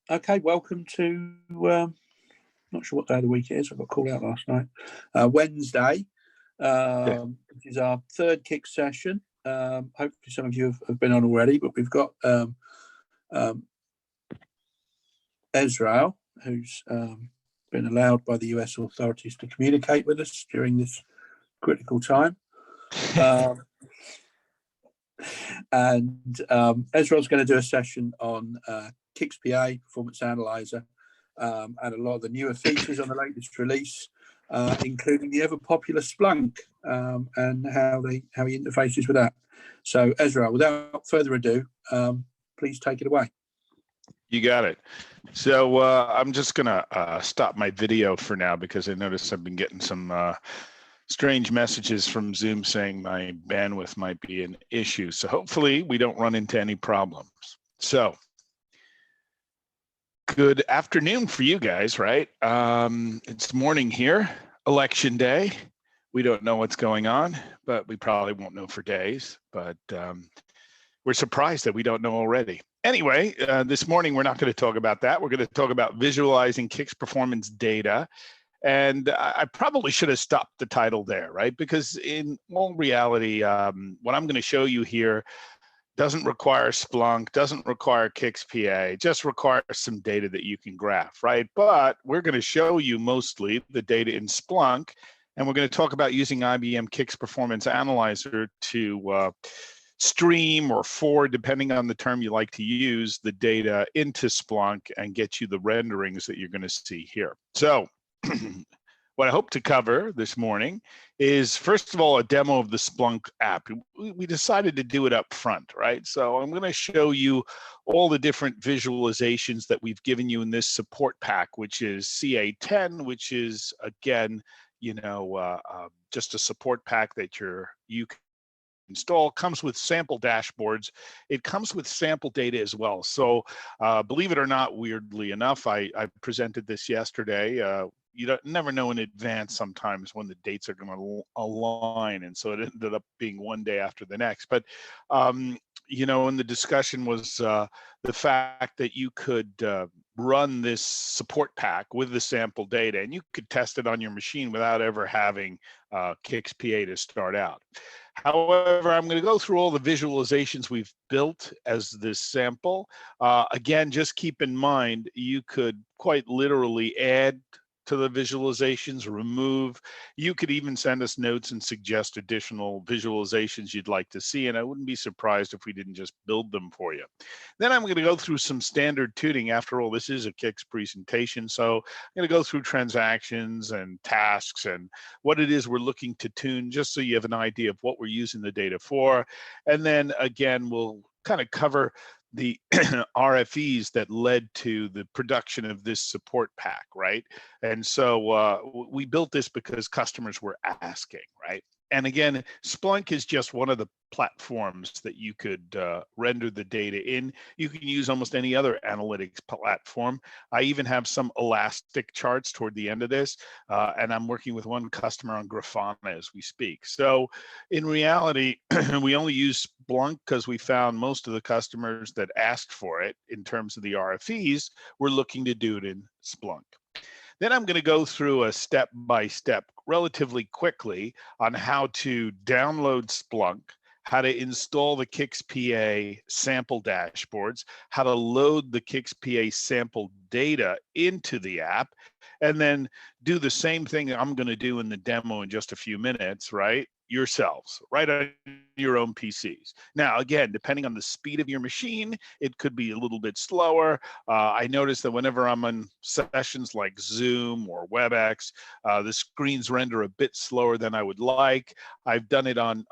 Okay, welcome to, not sure what day of the week it is. I got called out last night. Wednesday, which is our third CICS session. Hopefully some of you have been on already, but we've got Israel, who's been allowed by the US authorities to communicate with us during this critical time. And Ezra's going to do a session on CICS PA, Performance Analyzer, and a lot of the newer features on the latest release, including the ever-popular Splunk and how he interfaces with that. So, Ezra, without further ado, please take it away. You got it. So I'm just going to stop my video for now because I noticed I've been getting some strange messages from Zoom saying my bandwidth might be an issue. So hopefully we don't run into any problems. So good afternoon for you guys, right? It's morning here, election day. We don't know what's going on, but we probably won't know for days. But we're surprised that we don't know already. Anyway, this morning we're not going to talk about that. We're going to talk about visualizing CICS performance data. And I probably should have stopped the title there, right? Because in all reality, what I'm going to show you here doesn't require Splunk, doesn't require CICS PA, just requires some data that you can graph, right? But we're going to show you mostly the data in Splunk, and we're going to talk about using IBM CICS Performance Analyzer to stream or forward, depending on the term you like to use, the data into Splunk and get you the renderings that you're going to see here. So what I hope to cover this morning is, first of all, a demo of the Splunk app. We decided to do it up front, right? So I'm going to show you all the different visualizations that we've given you in this support pack, which is CA10, which is, again, you know, just a support pack that you can install. Comes with sample dashboards. It comes with sample data as well. So believe it or not, weirdly enough, I presented this yesterday. You never know in advance sometimes when the dates are going to align, and so it ended up being one day after the next. But you know, and the discussion was the fact that you could run this support pack with the sample data, and you could test it on your machine without ever having CICS PA to start out. However, I'm going to go through all the visualizations we've built as this sample. Again, just keep in mind, you could quite literally add to the visualizations, remove. You could even send us notes and suggest additional visualizations you'd like to see, and I wouldn't be surprised if we didn't just build them for you. Then I'm going to go through some standard tuning. After all, this is a CICS presentation, so I'm going to go through transactions and tasks and what it is we're looking to tune, just so you have an idea of what we're using the data for. And then again, we'll kind of cover the RFEs that led to the production of this support pack, right? And so we built this because customers were asking, right? And again, Splunk is just one of the platforms that you could render the data in. You can use almost any other analytics platform. I even have some elastic charts toward the end of this, and I'm working with one customer on Grafana as we speak. So in reality, we only use Splunk because we found most of the customers that asked for it in terms of the RFEs were looking to do it in Splunk. Then I'm going to go through a step-by-step relatively quickly on how to download Splunk, how to install the CICS PA sample dashboards, how to load the CICS PA sample data into the app, and then do the same thing I'm going to do in the demo in just a few minutes, right? Yourselves, right on your own PCs. Now, again, depending on the speed of your machine, it could be a little bit slower. I noticed that whenever I'm on sessions like Zoom or WebEx, the screens render a bit slower than I would like. I've done it on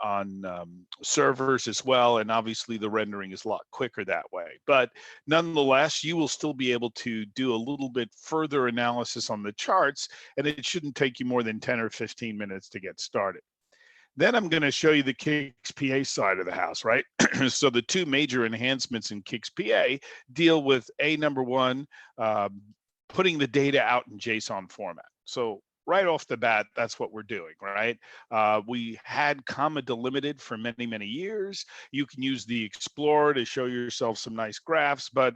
servers as well, and obviously the rendering is a lot quicker that way. But nonetheless, you will still be able to do a little bit further analysis on the charts, and it shouldn't take you more than 10 or 15 minutes to get started. Then I'm going to show you the CICS PA side of the house, right? So the two major enhancements in CICS PA deal with number one, putting the data out in JSON format. So right off the bat, that's what we're doing, right? We had comma delimited for many, many years. You can use the Explorer to show yourself some nice graphs, but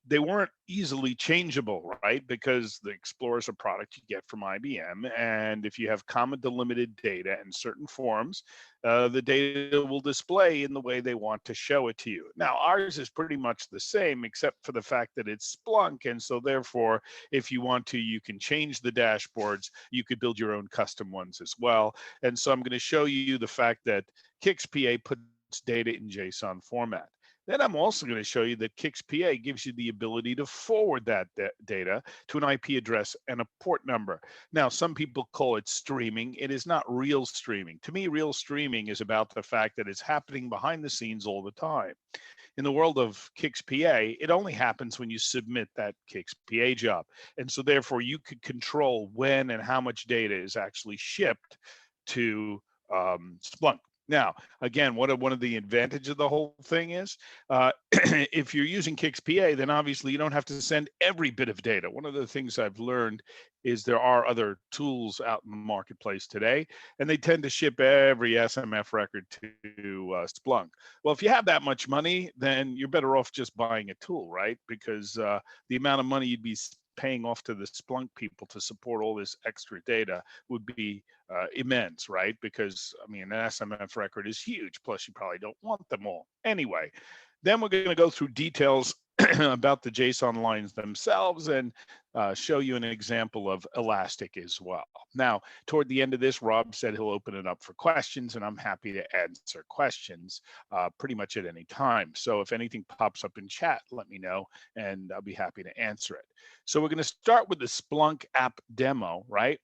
they weren't easily changeable, right? Because the Explorer is a product you get from IBM. And if you have comma delimited data in certain forms, the data will display in the way they want to show it to you. Now, ours is pretty much the same, except for the fact that it's Splunk. And so therefore, if you want to, you can change the dashboards. You could build your own custom ones as well. And so I'm going to show you the fact that CICS PA puts data in JSON format. Then I'm also going to show you that CICS PA gives you the ability to forward that data to an IP address and a port number. Now, some people call it streaming. It is not real streaming. To me, real streaming is about the fact that it's happening behind the scenes all the time. In the world of CICS PA, it only happens when you submit that CICS PA job. And so therefore, you could control when and how much data is actually shipped to Splunk. Now, again, one of the advantages of the whole thing is, if you're using CICS PA, then obviously you don't have to send every bit of data. One of the things I've learned is there are other tools out in the marketplace today, and they tend to ship every SMF record to Splunk. Well, if you have that much money, then you're better off just buying a tool, right? Because the amount of money you'd be paying off to the Splunk people to support all this extra data would be immense, right? Because I mean, an SMF record is huge. Plus, you probably don't want them all. Anyway, then we're going to go through details about the JSON lines themselves and show you an example of Elastic as well. Now, toward the end of this, Rob said he'll open it up for questions, and I'm happy to answer questions pretty much at any time. So if anything pops up in chat, let me know, and I'll be happy to answer it. So we're going to start with the Splunk app demo, right?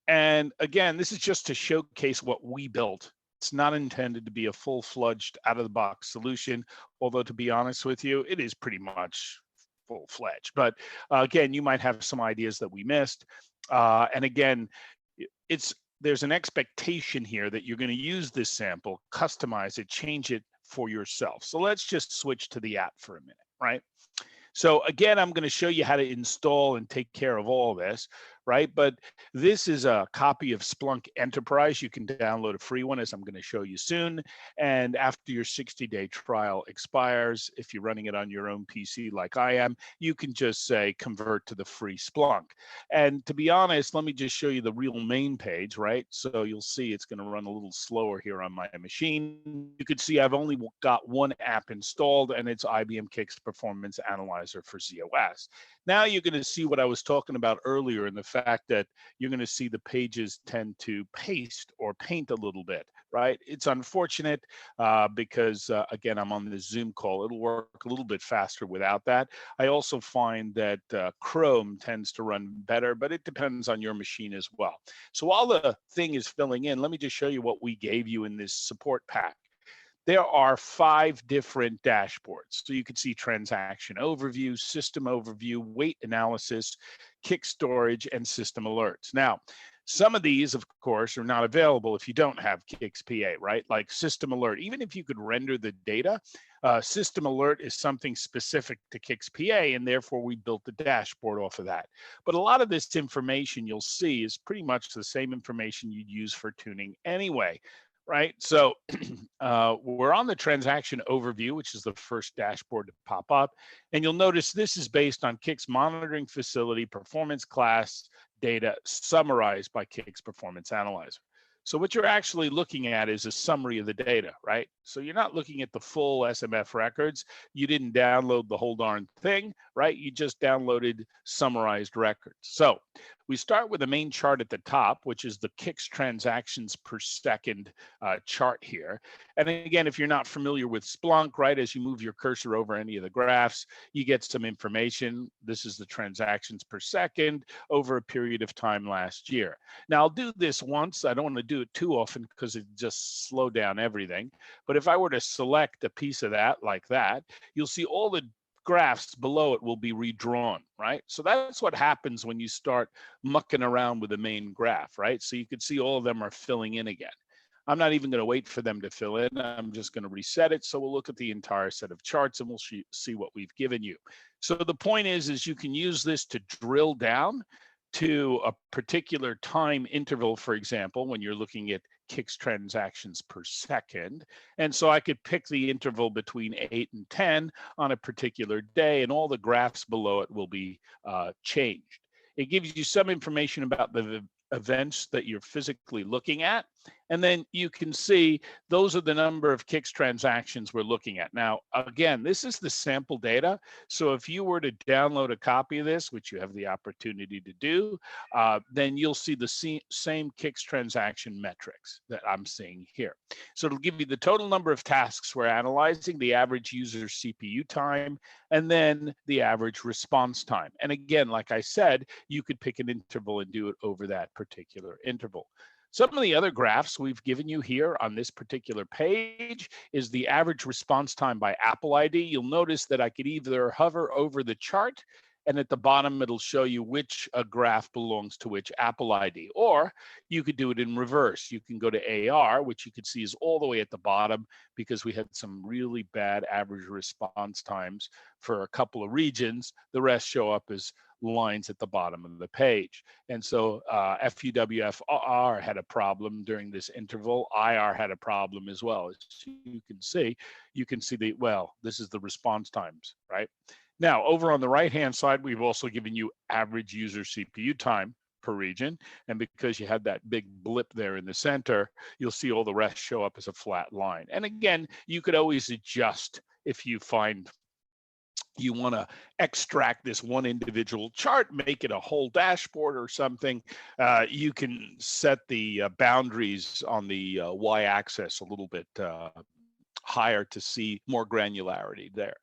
And again, this is just to showcase what we built. It's not intended to be a full-fledged out-of-the-box solution, although to be honest with you, it is pretty much full-fledged. But again, you might have some ideas that we missed. And again, there's an expectation here that you're going to use this sample, customize it, change it for yourself. So let's just switch to the app for a minute, right? So again, I'm going to show you how to install and take care of all this, right? But this is a copy of Splunk Enterprise. You can download a free one, as I'm going to show you soon. And after your 60-day trial expires, if you're running it on your own PC like I am, you can just say convert to the free Splunk. And to be honest, let me just show you the real main page, right? So you'll see it's going to run a little slower here on my machine. You can see I've only got one app installed, and it's IBM CICS Performance Analyzer for ZOS. Now you're going to see what I was talking about earlier in the fact that you're going to see the pages tend to paste or paint a little bit, right? It's unfortunate because, again, I'm on this Zoom call. It'll work a little bit faster without that. I also find that Chrome tends to run better, but it depends on your machine as well. So while the thing is filling in, let me just show you what we gave you in this support pack. There are 5 different dashboards. So you can see transaction overview, system overview, weight analysis, CICS storage, and system alerts. Now, some of these, of course, are not available if you don't have CICS PA, right? Like system alert. Even if you could render the data, system alert is something specific to CICS PA, and therefore we built the dashboard off of that. But a lot of this information you'll see is pretty much the same information you'd use for tuning anyway. Right, so we're on the transaction overview, which is the first dashboard to pop up. And you'll notice this is based on CICS monitoring facility performance class data summarized by CICS Performance Analyzer. So what you're actually looking at is a summary of the data, right? So you're not looking at the full SMF records. You didn't download the whole darn thing, right? You just downloaded summarized records. So we start with the main chart at the top, which is the CICS transactions per second chart here. And again, if you're not familiar with Splunk, right, as you move your cursor over any of the graphs, you get some information. This is the transactions per second over a period of time last year. Now, I'll do this once. I don't want to do it too often because it just slow down everything. But if I were to select a piece of that like that, you'll see all the graphs below it will be redrawn, right? So that's what happens when you start mucking around with the main graph, right? So you can see all of them are filling in again. I'm not even going to wait for them to fill in. I'm just going to reset it. So we'll look at the entire set of charts and we'll see what we've given you. So the point is you can use this to drill down to a particular time interval, for example, when you're looking at CICS transactions per second. And so I could pick the interval between 8 and 10 on a particular day, and all the graphs below it will be changed. It gives you some information about the events that you're physically looking at. And then you can see those are the number of CICS transactions we're looking at. Now, again, this is the sample data. So if you were to download a copy of this, which you have the opportunity to do, then you'll see the same CICS transaction metrics that I'm seeing here. So it'll give you the total number of tasks we're analyzing, the average user CPU time, and then the average response time. And again, like I said, you could pick an interval and do it over that particular interval. Some of the other graphs we've given you here on this particular page is the average response time by Apple ID. You'll notice that I could either hover over the chart, and at the bottom, it'll show you which graph belongs to which Apple ID. Or you could do it in reverse. You can go to AR, which you can see is all the way at the bottom because we had some really bad average response times for a couple of regions. The rest show up as lines at the bottom of the page. And so FUWFR had a problem during this interval. IR had a problem as well. As you can see the, well, this is the response times, right? Now, over on the right-hand side, we've also given you average user CPU time per region. And because you had that big blip there in the center, you'll see all the rest show up as a flat line. And again, you could always adjust if you find you want to extract this one individual chart, make it a whole dashboard or something. You can set the boundaries on the y-axis a little bit higher to see more granularity there.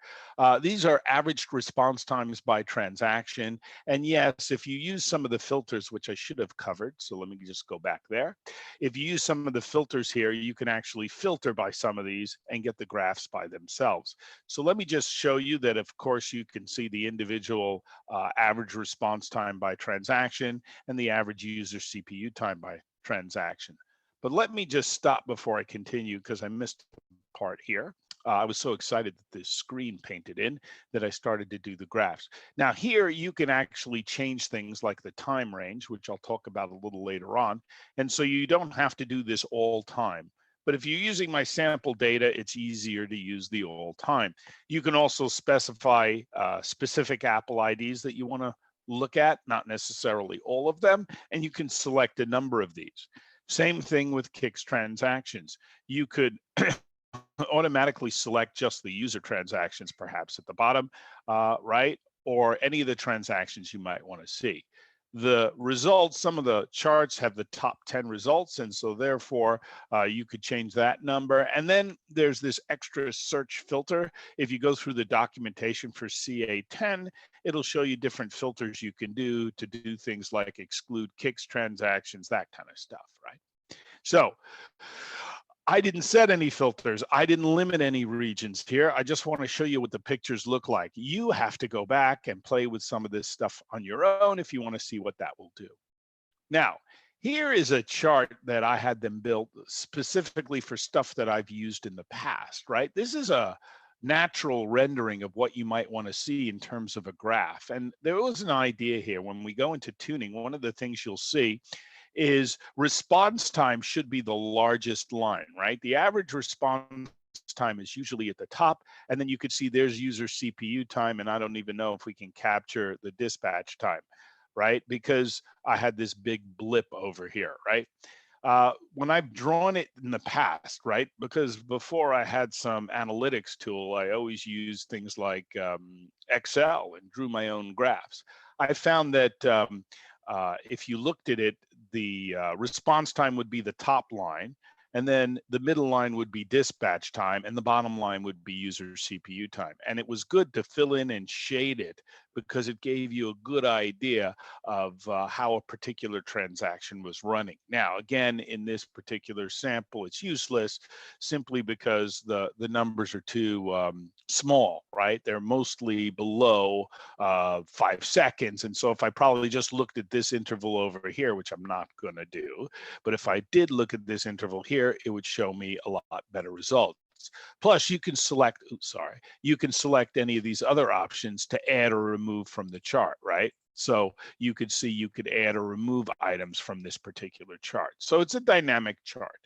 These are averaged response times by transaction. And yes, if you use some of the filters, which I should have covered, so let me just go back there. If you use some of the filters here, you can actually filter by some of these and get the graphs by themselves. So let me just show you that, of course, you can see the individual average response time by transaction and the average user CPU time by transaction. But let me just stop before I continue because I missed part here. I was so excited that this screen painted in that I started to do the graphs. Now here you can actually change things like the time range, which I'll talk about a little later on. And so you don't have to do this all time. But if you're using my sample data, it's easier to use the all time. You can also specify specific Apple IDs that you want to look at, not necessarily all of them, and you can select a number of these. Same thing with CICS transactions. You could automatically select just the user transactions, perhaps at the bottom, right? Or any of the transactions you might want to see. The results, some of the charts have the top 10 results, and so therefore you could change that number. And then there's this extra search filter. If you go through the documentation for CA10, it'll show you different filters you can do to do things like exclude CICS transactions, that kind of stuff, right? So I didn't set any filters. I didn't limit any regions here. I just want to show you what the pictures look like. You have to go back and play with some of this stuff on your own if you want to see what that will do. Now, here is a chart that I had them built specifically for stuff that I've used in the past, right? This is a natural rendering of what you might want to see in terms of a graph. And there was an idea here. When we go into tuning, one of the things you'll see is response time should be the largest line, right? The average response time is usually at the top, and then you could see there's user CPU time, and I don't even know if we can capture the dispatch time, right? Because I had this big blip over here, right? When I've drawn it in the past, right? Because before I had some analytics tool, I always used things like Excel and drew my own graphs. I found that if you looked at it, the response time would be the top line, and then the middle line would be dispatch time, and the bottom line would be user CPU time. And it was good to fill in and shade it because it gave you a good idea of how a particular transaction was running. Now, again, in this particular sample, it's useless simply because the numbers are too small, right? They're mostly below 5 seconds. And so if I probably just looked at this interval over here, which I'm not going to do, but if I did look at this interval here, it would show me a lot better results. charts. Plus, you can select, you can select any of these other options to add or remove from the chart, right? So you could see you could add or remove items from this particular chart. So it's a dynamic chart.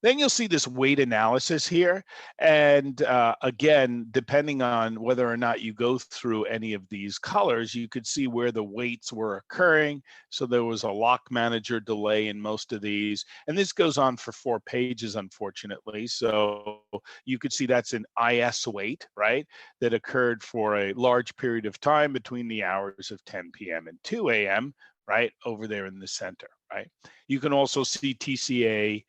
Then you'll see this weight analysis here. And again, depending on whether or not you go through any of these colors, you could see where the weights were occurring. So there was a lock manager delay in most of these. And this goes on for 4 pages, unfortunately. So you could see that's an IS weight, right? That occurred for a large period of time between the hours of 10 p.m. and 2 a.m., right? Over there in the center, right? You can also see TCA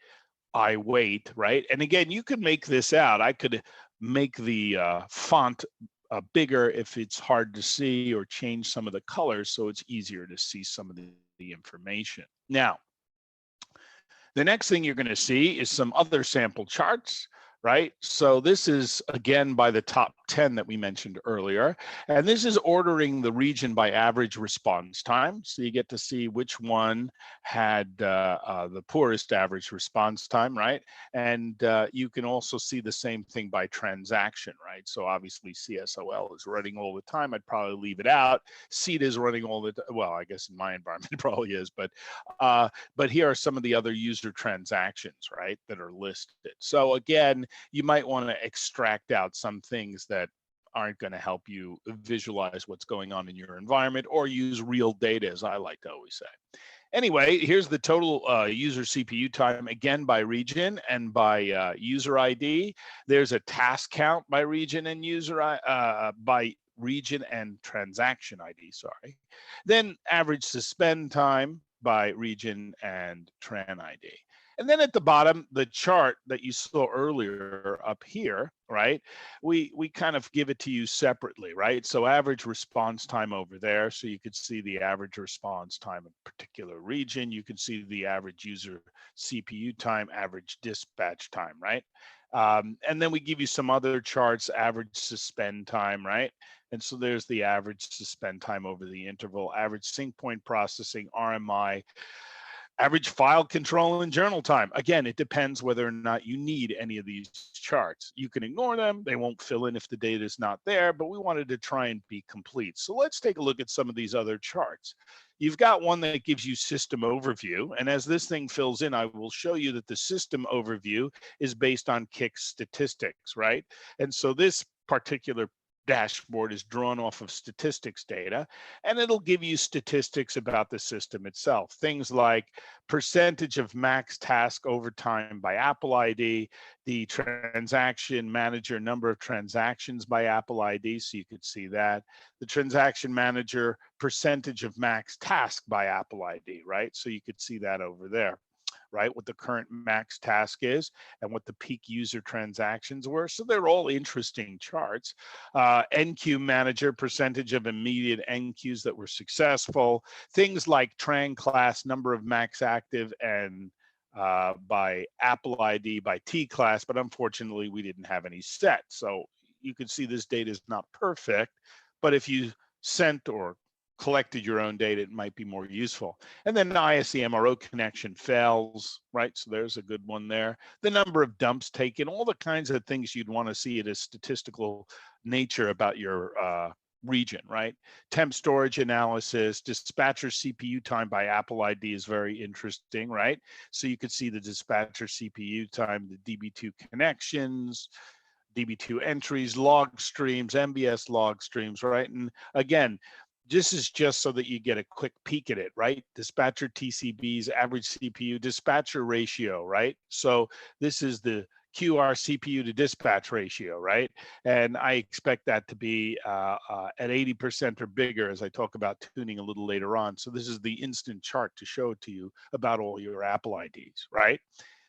I weight, right? And again, you could make this out. I could make the font bigger if it's hard to see, or change some of the colors so it's easier to see some of the information. Now, the next thing you're going to see is some other sample charts, right? So this is, again, by the top 10 that we mentioned earlier. And this is ordering the region by average response time. So you get to see which one had the poorest average response time, right? And you can also see the same thing by transaction, right? So obviously CSOL is running all the time. I'd probably leave it out. CETA is running all the time. Well, I guess in my environment it probably is, but here are some of the other user transactions, right, that are listed. So again, you might want to extract out some things that aren't going to help you visualize what's going on in your environment, or use real data, as I like to always say. Anyway, here's the total user CPU time, again, by region and by user ID. There's a task count by region and by region and transaction ID, sorry. Then average suspend time by region and tran ID. And then at the bottom, the chart that you saw earlier up here, right? We kind of give it to you separately, right? So average response time over there. So you could see the average response time in a particular region. You can see the average user CPU time, average dispatch time, right? And then we give you some other charts, average suspend time, right? And so there's the average suspend time over the interval, average sync point processing, RMI, average file control, and journal time. Again, it depends whether or not you need any of these charts. You can ignore them. They won't fill in if the data is not there, but we wanted to try and be complete. So let's take a look at some of these other charts. You've got one that gives you system overview. And as this thing fills in, I will show you that the system overview is based on CICS statistics, right? And so this particular dashboard is drawn off of statistics data, and it'll give you statistics about the system itself. Things like percentage of max task overtime by Apple ID, the transaction manager number of transactions by Apple ID, so you could see that. The transaction manager percentage of max task by Apple ID, right? So you could see that over there, right? What the current max task is and what the peak user transactions were. So they're all interesting charts. NQ manager, percentage of immediate NQs that were successful. Things like Tran class, number of max active, and by Apple ID, by T class, but unfortunately we didn't have any set. So you can see this data is not perfect, but if you sent or collected your own data, it might be more useful. And then the ISE MRO connection fails, right? So there's a good one there. The number of dumps taken, all the kinds of things you'd want to see at a statistical nature about your region, right? Temp storage analysis, dispatcher CPU time by Apple ID is very interesting, right? So you could see the dispatcher CPU time, the DB2 connections, DB2 entries, log streams, MBS log streams, right? And again, this is just so that you get a quick peek at it, right? Dispatcher TCBs, average CPU, dispatcher ratio, right? So this is the QR CPU to dispatch ratio, right? And I expect that to be at 80% or bigger, as I talk about tuning a little later on. So this is the instant chart to show it to you about all your Apple IDs, right?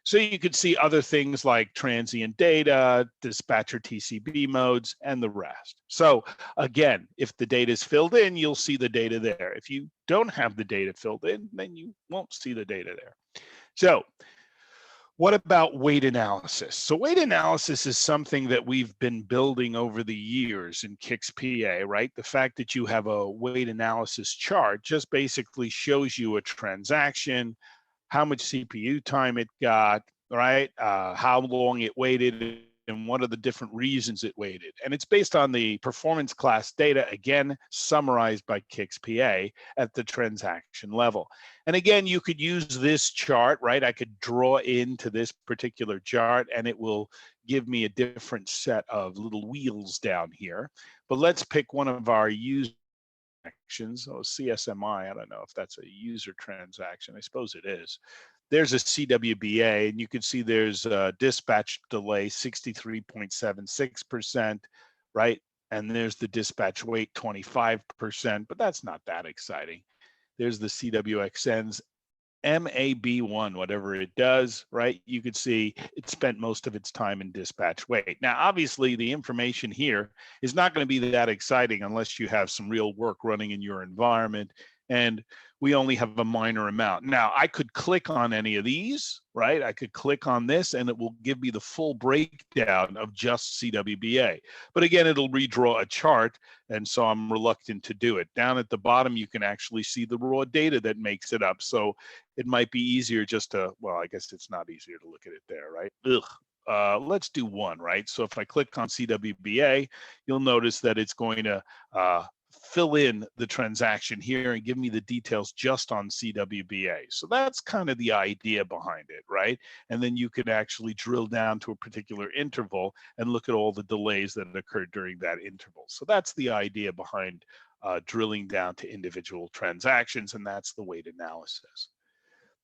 So you could see other things like transient data, dispatcher TCB modes, and the rest. So again, if the data is filled in, you'll see the data there. If you don't have the data filled in, then you won't see the data there. So what about weight analysis? So weight analysis is something that we've been building over the years in CICS PA, right? The fact that you have a weight analysis chart just basically shows you a transaction, how much CPU time it got, right? How long it waited and what are the different reasons it waited. And it's based on the performance class data, again, summarized by CICS PA at the transaction level. And again, you could use this chart, right? I could draw into this particular chart and it will give me a different set of little wheels down here. But let's pick one of our user transactions. Oh, CSMI, I don't know if that's a user transaction. I suppose it is. There's a CWBA, and you can see there's a dispatch delay 63.76%, right? And there's the dispatch wait 25%, but that's not that exciting. There's the CWXN's MAB1, whatever it does, right? You could see it spent most of its time in dispatch wait. Now, obviously, the information here is not going to be that exciting unless you have some real work running in your environment, and we only have a minor amount. Now, I could click on any of these, right? I could click on this and it will give me the full breakdown of just CWBA. But again, it'll redraw a chart, and so I'm reluctant to do it. Down at the bottom, you can actually see the raw data that makes it up. So it might be easier just to, well, I guess it's not easier to look at it there, right? Let's do one, right? So if I click on CWBA, you'll notice that it's going to fill in the transaction here and give me the details just on CWBA. So that's kind of the idea behind it, right? And then you can actually drill down to a particular interval and look at all the delays that occurred during that interval. So that's the idea behind drilling down to individual transactions, and that's the weight analysis.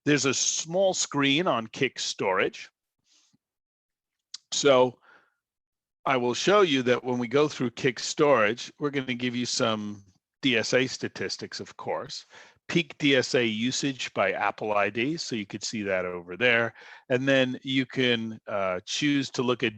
There's a small screen on CICS storage. So I will show you that when we go through CICS storage, we're going to give you some DSA statistics, of course. Peak DSA usage by Apple ID, so you could see that over there. And then you can choose to look at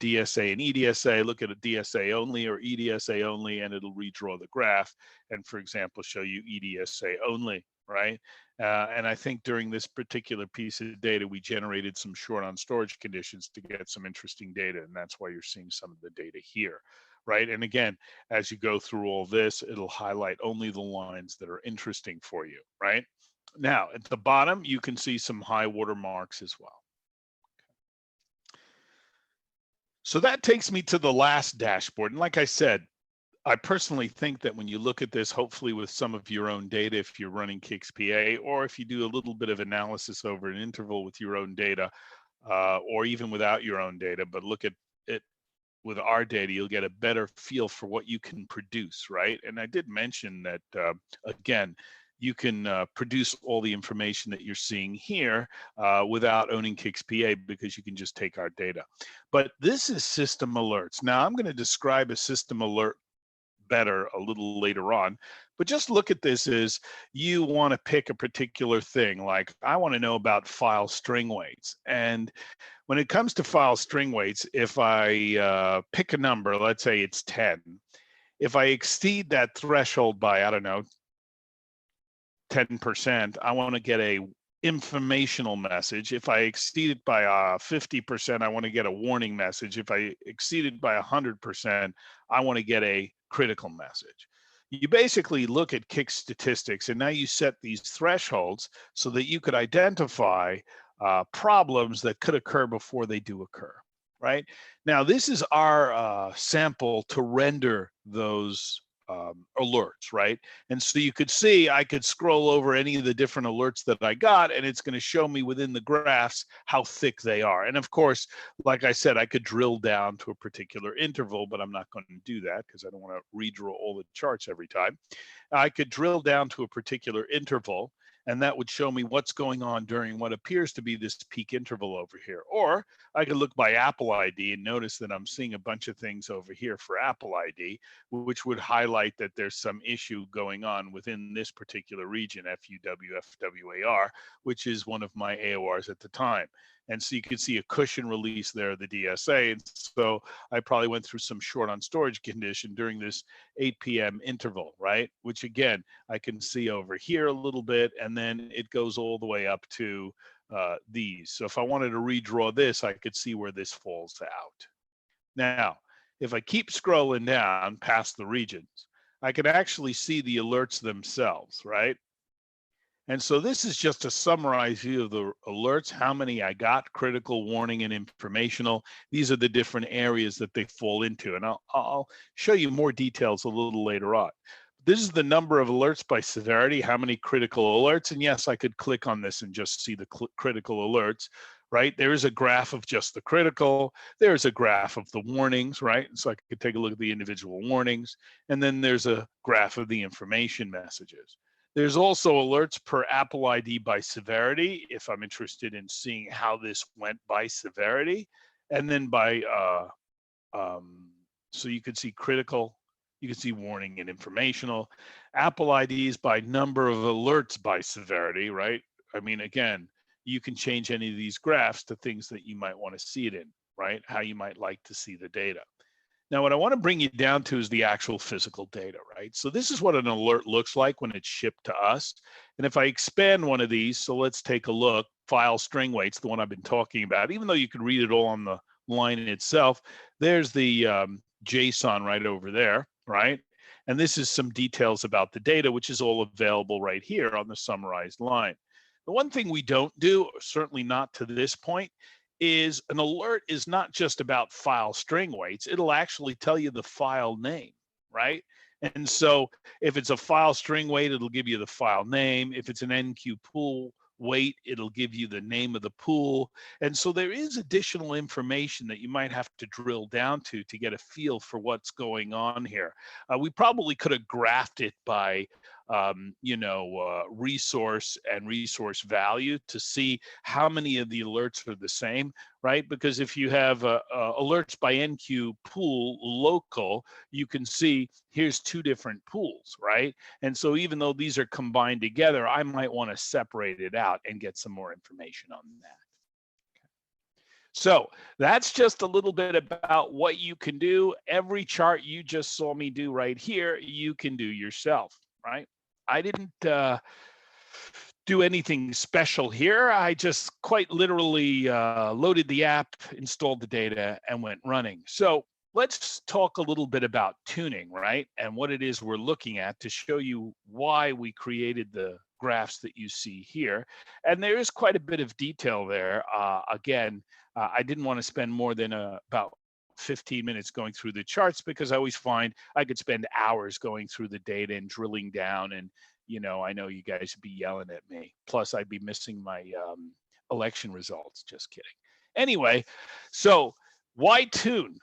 DSA and EDSA, look at a DSA only or EDSA only, and it'll redraw the graph and, for example, show you EDSA only, right? And I think during this particular piece of data, we generated some short on storage conditions to get some interesting data, and that's why you're seeing some of the data here, right? And again, as you go through all this, it'll highlight only the lines that are interesting for you, right? Now, at the bottom, you can see some high water marks as well. So that takes me to the last dashboard. And like I said, I personally think that when you look at this, hopefully with some of your own data, if you're running CICS PA, or if you do a little bit of analysis over an interval with your own data, or even without your own data, but look at it with our data, you'll get a better feel for what you can produce, right? And I did mention that, again, you can produce all the information that you're seeing here without owning CICS PA, because you can just take our data. But this is system alerts. Now, I'm going to describe a system alert better a little later on, but just look at this as you want to pick a particular thing. Like, I want to know about file string weights. And when it comes to file string weights, if I pick a number, let's say it's 10, if I exceed that threshold by, I don't know, 10%, I want to get a informational message. If I exceed it by 50%, I want to get a warning message. If I exceed it by 100%, I want to get a critical message. You basically look at CICS statistics, and now you set these thresholds so that you could identify problems that could occur before they do occur, right? Now, this is our sample to render those alerts, right? And so you could see, I could scroll over any of the different alerts that I got, and it's going to show me within the graphs how thick they are. And of course, like I said, I could drill down to a particular interval, but I'm not going to do that because I don't want to redraw all the charts every time. I could drill down to a particular interval, and that would show me what's going on during what appears to be this peak interval over here. Or I could look by Apple ID and notice that I'm seeing a bunch of things over here for Apple ID, which would highlight that there's some issue going on within this particular region, FUW-FWAR, which is one of my AORs at the time. And so you can see a cushion release there of the DSA. And so I probably went through some short on storage condition during this 8 p.m. interval, right? Which again, I can see over here a little bit, and then it goes all the way up to these. So if I wanted to redraw this, I could see where this falls out. Now, if I keep scrolling down past the regions, I can actually see the alerts themselves, right? And so this is just a summarized view of the alerts, how many I got, critical, warning, and informational. These are the different areas that they fall into. And I'll show you more details a little later on. This is the number of alerts by severity, how many critical alerts. And yes, I could click on this and just see the critical alerts, right? There is a graph of just the critical. There's a graph of the warnings, right? So I could take a look at the individual warnings. And then there's a graph of the information messages. There's also alerts per Apple ID by severity, if I'm interested in seeing how this went by severity. And then by, so you could see critical, you can see warning and informational. Apple IDs by number of alerts by severity, right? I mean, again, you can change any of these graphs to things that you might want to see it in, right? How you might like to see the data. Now, what I want to bring you down to is the actual physical data, right? So this is what an alert looks like when it's shipped to us. And if I expand one of these, so let's take a look, file string weights, the one I've been talking about, even though you can read it all on the line in itself, there's the JSON right over there, right? And this is some details about the data, which is all available right here on the summarized line. The one thing we don't do, certainly not to this point, is an alert is not just about file string weights. It'll actually tell you the file name, right? And so if it's a file string weight, it'll give you the file name. If it's an NQ pool weight, it'll give you the name of the pool. And so there is additional information that you might have to drill down to get a feel for what's going on here. We probably could have graphed it by resource and resource value to see how many of the alerts are the same, right? Because if you have alerts by NQ pool local, you can see here's two different pools, right? And so even though these are combined together, I might want to separate it out and get some more information on that. So that's just a little bit about what you can do. Every chart you just saw me do right here, you can do yourself, right? I didn't do anything special here. I just quite literally loaded the app, installed the data, and went running. So let's talk a little bit about tuning, right? And what it is we're looking at to show you why we created the graphs that you see here. And there is quite a bit of detail there. Again, I didn't want to spend more than about 15 minutes going through the charts because I always find I could spend hours going through the data and drilling down, and I know you guys would be yelling at me. Plus I'd be missing my election results. Just kidding. Anyway, so why tune?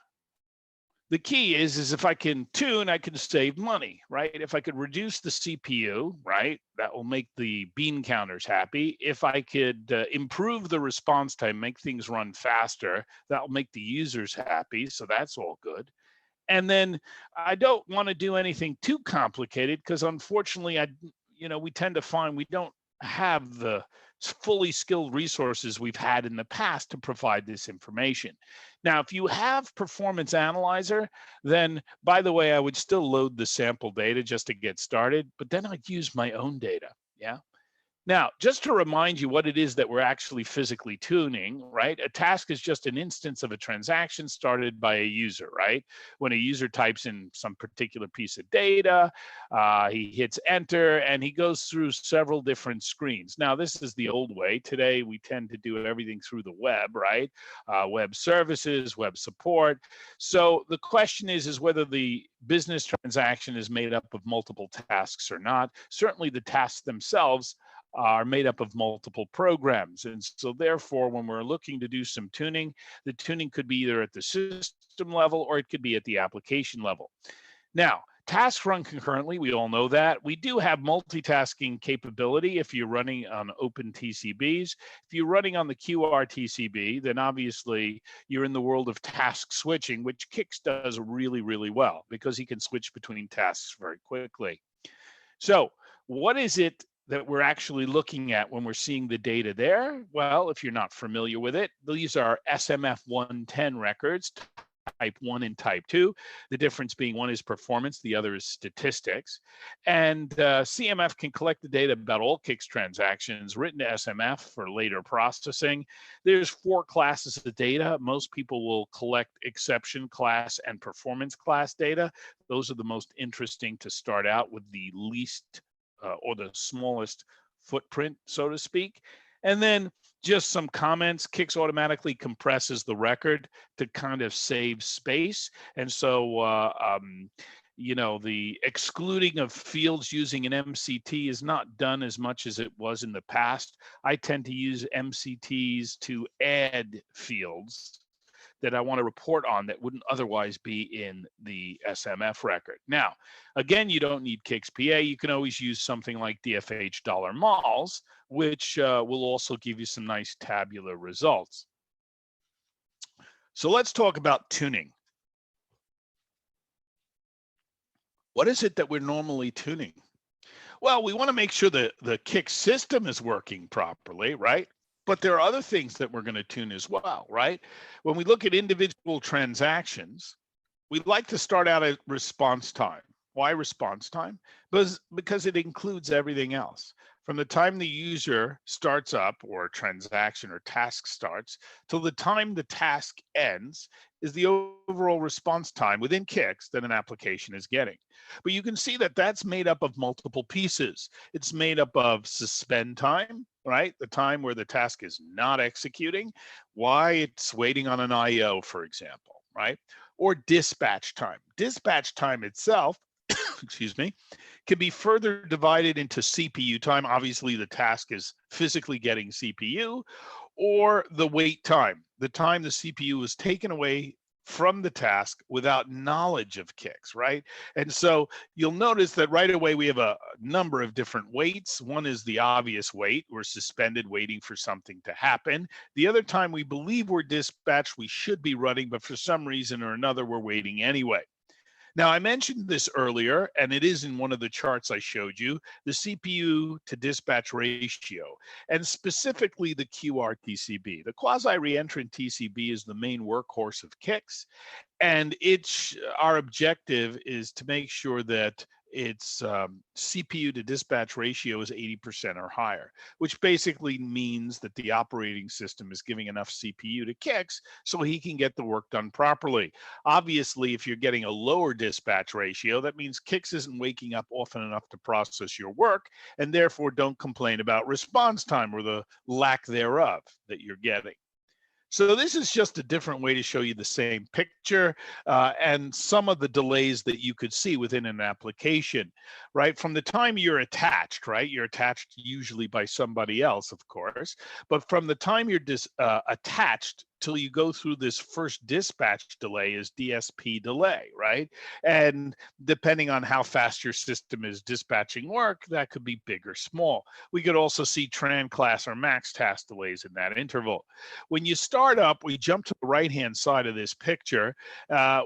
The key is if I can tune, I can save money, right? If I could reduce the CPU, right, that will make the bean counters happy. If I could improve the response time, make things run faster, that will make the users happy. So that's all good. And then I don't want to do anything too complicated because unfortunately, we tend to find we don't have the fully skilled resources we've had in the past to provide this information. Now, if you have Performance Analyzer, then by the way, I would still load the sample data just to get started, but then I'd use my own data, yeah? Now, just to remind you what it is that we're actually physically tuning, right? A task is just an instance of a transaction started by a user, right? When a user types in some particular piece of data, he hits enter and he goes through several different screens. Now, this is the old way. Today, we tend to do everything through the web, right? Web services, web support. So the question is whether the business transaction is made up of multiple tasks or not. Certainly the tasks themselves are made up of multiple programs. And so therefore, when we're looking to do some tuning, the tuning could be either at the system level or it could be at the application level. Now, tasks run concurrently, we all know that. We do have multitasking capability if you're running on open TCBs. If you're running on the QRTCB, then obviously you're in the world of task switching, which CICS does really, really well because he can switch between tasks very quickly. So what is it that we're actually looking at when we're seeing the data there? Well, if you're not familiar with it, these are SMF 110 records, type 1 and type 2. The difference being one is performance, the other is statistics. And CMF can collect the data about all CICS transactions written to SMF for later processing. There's 4 classes of data. Most people will collect exception class and performance class data. Those are the most interesting to start out with, the least or the smallest footprint, so to speak. And then just some comments. CICS automatically compresses the record to kind of save space. And so, you know, the excluding of fields using an MCT is not done as much as it was in the past. I tend to use MCTs to add fields that I want to report on that wouldn't otherwise be in the SMF record. Now, again, you don't need CICS PA. You can always use something like DFH $mols, which will also give you some nice tabular results. So let's talk about tuning. What is it that we're normally tuning? Well, we want to make sure that the CICS system is working properly, right? But there are other things that we're going to tune as well, right? When we look at individual transactions, we'd like to start out at response time. Why response time? Because it includes everything else. From the time the user starts up, or a transaction or task starts, till the time the task ends is the overall response time within CICS that an application is getting. But you can see that that's made up of multiple pieces. It's made up of suspend time, right? The time where the task is not executing, why it's waiting on an IO, for example, right? Or dispatch time. Dispatch time itself, excuse me, can be further divided into CPU time. Obviously, the task is physically getting CPU, or the wait time, the time the CPU is taken away from the task without knowledge of CICS, right? And so you'll notice that right away we have a number of different waits. One is the obvious wait. We're suspended waiting for something to happen. The other time we believe we're dispatched, we should be running, but for some reason or another, we're waiting anyway. Now, I mentioned this earlier, and it is in one of the charts I showed you, the CPU to dispatch ratio, and specifically the QRTCB. The quasi-reentrant TCB is the main workhorse of CICS, and our objective is to make sure that its CPU to dispatch ratio is 80% or higher, which basically means that the operating system is giving enough CPU to CICS so he can get the work done properly. Obviously, if you're getting a lower dispatch ratio, that means CICS isn't waking up often enough to process your work, and therefore don't complain about response time or the lack thereof that you're getting. So this is just a different way to show you the same picture and some of the delays that you could see within an application, right? From the time you're attached, right? You're attached usually by somebody else, of course, but from the time you're attached till you go through this first dispatch delay is DSP delay, right? And depending on how fast your system is dispatching work, that could be big or small. We could also see tran class or max task delays in that interval. When you start up, we jump to the right-hand side of this picture,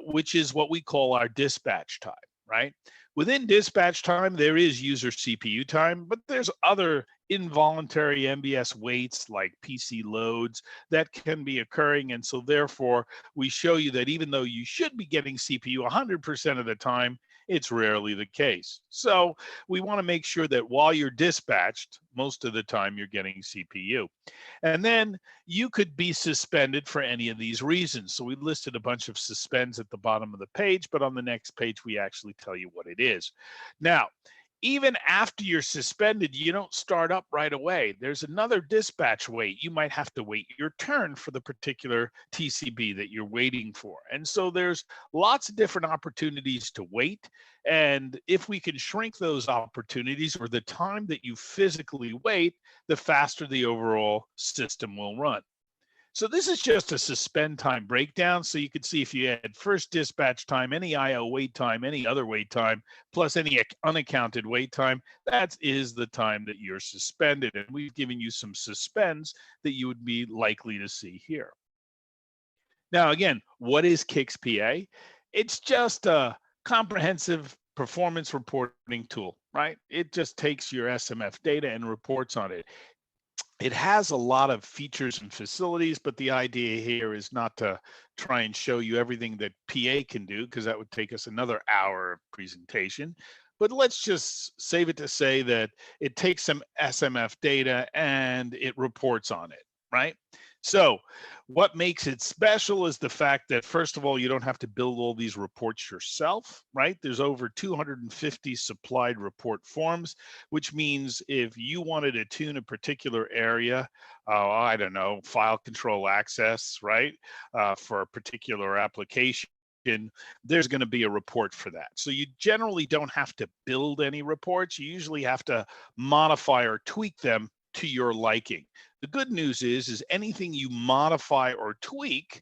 which is what we call our dispatch time, right? Within dispatch time, there is user CPU time, but there's other involuntary MBS waits like PC loads that can be occurring. And so therefore, we show you that even though you should be getting CPU 100% of the time, it's rarely the case. So we want to make sure that while you're dispatched, most of the time you're getting CPU. And then you could be suspended for any of these reasons. So we listed a bunch of suspends at the bottom of the page, but on the next page, we actually tell you what it is. Now, even after you're suspended, you don't start up right away. There's another dispatch wait. You might have to wait your turn for the particular TCB that you're waiting for. And so there's lots of different opportunities to wait. And if we can shrink those opportunities or the time that you physically wait, the faster the overall system will run. So this is just a suspend time breakdown. So you can see if you add first dispatch time, any IO wait time, any other wait time, plus any unaccounted wait time, that is the time that you're suspended. And we've given you some suspends that you would be likely to see here. Now, again, what is CICS PA? It's just a comprehensive performance reporting tool, right? It just takes your SMF data and reports on it. It has a lot of features and facilities, but the idea here is not to try and show you everything that PA can do, because that would take us another hour of presentation. But let's just save it to say that it takes some SMF data and it reports on it, right? So what makes it special is the fact that, first of all, you don't have to build all these reports yourself, right? There's over 250 supplied report forms, which means if you wanted to tune a particular area, I don't know, file control access, right, for a particular application, there's going to be a report for that. So you generally don't have to build any reports. You usually have to modify or tweak them to your liking. The good news is anything you modify or tweak,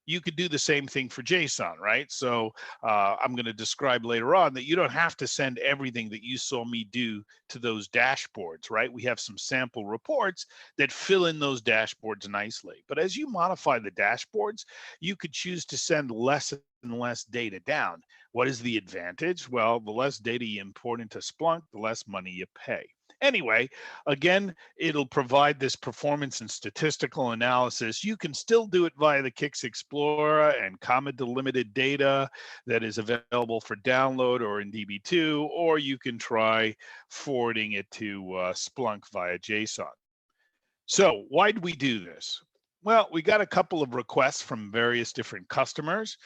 you could do the same thing for JSON, right? So I'm going to describe later on that you don't have to send everything that you saw me do to those dashboards, right? We have some sample reports that fill in those dashboards nicely. But as you modify the dashboards, you could choose to send less and less data down. What is the advantage? Well, the less data you import into Splunk, the less money you pay. Anyway, again, it'll provide this performance and statistical analysis. You can still do it via the CICS Explorer and comma delimited data that is available for download or in DB2, or you can try forwarding it to Splunk via JSON. So why do we do this? Well, we got a couple of requests from various different customers.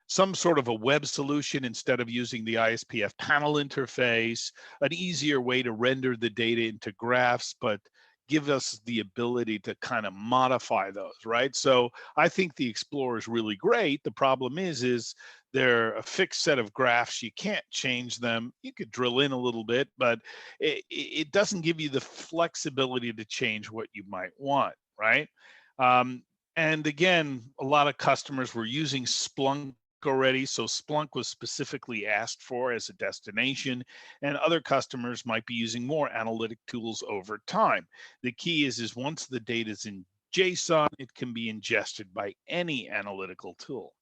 Some sort of a web solution instead of using the ISPF panel interface, an easier way to render the data into graphs, but give us the ability to kind of modify those, right? So I think the Explorer is really great. The problem is they're a fixed set of graphs. You can't change them. You could drill in a little bit, but it doesn't give you the flexibility to change what you might want, right? And again, a lot of customers were using Splunk already, so Splunk was specifically asked for as a destination, and other customers might be using more analytic tools over time. The key is once the data is in JSON, it can be ingested by any analytical tool.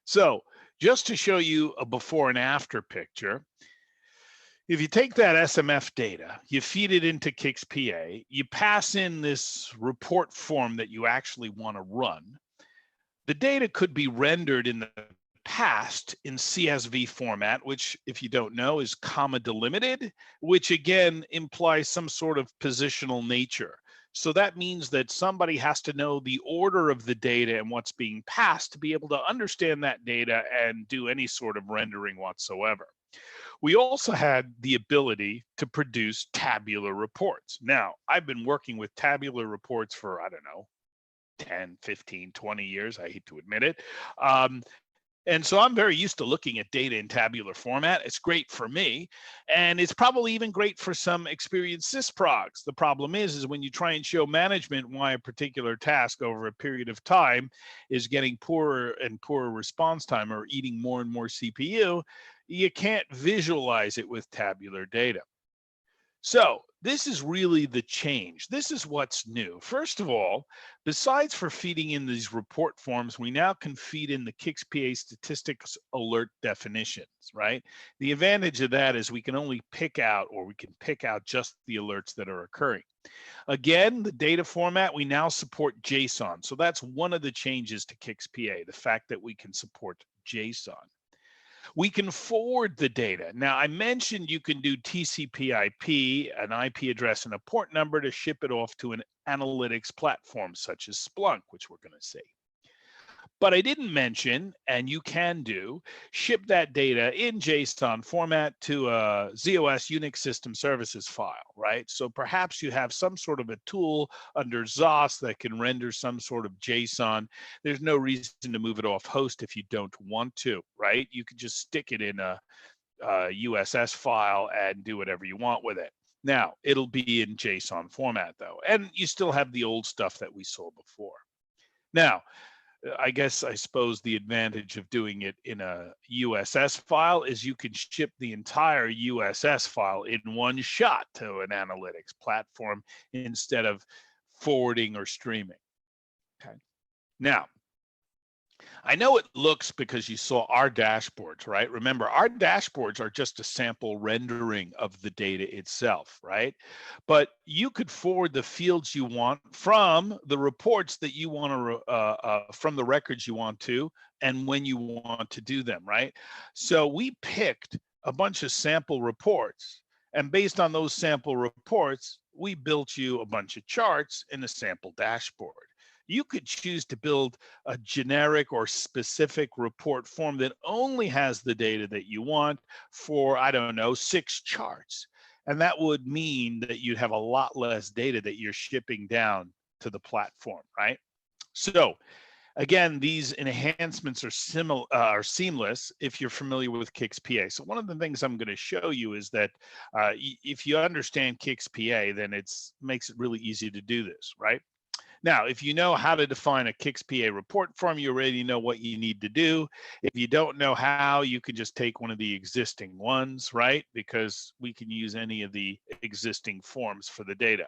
So just to show you a before and after picture, if you take that SMF data, you feed it into CICS PA, you pass in this report form that you actually want to run, the data could be rendered in the past in CSV format, which, if you don't know, is comma delimited, which again implies some sort of positional nature. So that means that somebody has to know the order of the data and what's being passed to be able to understand that data and do any sort of rendering whatsoever. We also had the ability to produce tabular reports. Now, I've been working with tabular reports for, I don't know, 10, 15, 20 years. I hate to admit it. And so I'm very used to looking at data in tabular format. It's great for me. And it's probably even great for some experienced sysprogs. The problem is when you try and show management why a particular task over a period of time is getting poorer and poorer response time or eating more and more CPU, you can't visualize it with tabular data. So this is really the change. This is what's new. First of all, besides for feeding in these report forms, we now can feed in the CICS PA statistics alert definitions, right? The advantage of that is we can only pick out, or we can pick out just the alerts that are occurring. Again, the data format, we now support JSON. So that's one of the changes to CICS PA, the fact that we can support JSON. We can forward the data. Now, I mentioned you can do TCP/IP, an IP address and a port number to ship it off to an analytics platform such as Splunk, which we're going to see. But I didn't mention, and you can do, ship that data in JSON format to a ZOS Unix system services file, right? So perhaps you have some sort of a tool under ZOS that can render some sort of JSON. There's no reason to move it off host if you don't want to, right? You can just stick it in a USS file and do whatever you want with it. Now, it'll be in JSON format though, and you still have the old stuff that we saw before. Now, I suppose the advantage of doing it in a USS file is you can ship the entire USS file in one shot to an analytics platform instead of forwarding or streaming. Okay. Now, I know it looks because you saw our dashboards, right? Remember, our dashboards are just a sample rendering of the data itself, right? But you could forward the fields you want from the reports that you want to, from the records you want to, and when you want to do them, right? So we picked a bunch of sample reports, and based on those sample reports, we built you a bunch of charts in a sample dashboard. You could choose to build a generic or specific report form that only has the data that you want for, I don't know, 6 charts. And that would mean that you'd have a lot less data that you're shipping down to the platform, right? So again, these enhancements are seamless if you're familiar with CICS PA. So one of the things I'm going to show you is that if you understand CICS PA, then it makes it really easy to do this, right? Now, if you know how to define a CICS PA report form, you already know what you need to do. If you don't know how, you can just take one of the existing ones, right? Because we can use any of the existing forms for the data.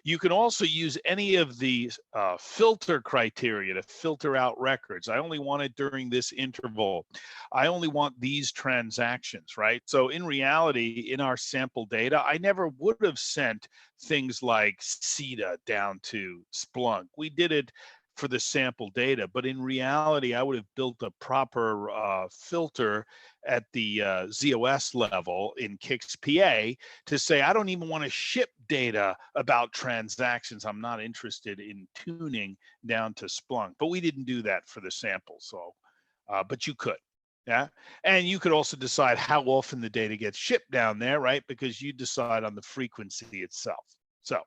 You can also use any of the filter criteria to filter out records. I only want it during this interval. I only want these transactions, right? So in reality, in our sample data, I never would have sent things like CETA down to Splunk. We did it for the sample data, but in reality, I would have built a proper filter at the ZOS level in CICS PA to say, I don't even want to ship data about transactions. I'm not interested in tuning down to Splunk, but we didn't do that for the sample. So, but you could. Yeah. And you could also decide how often the data gets shipped down there, right? Because you decide on the frequency itself. So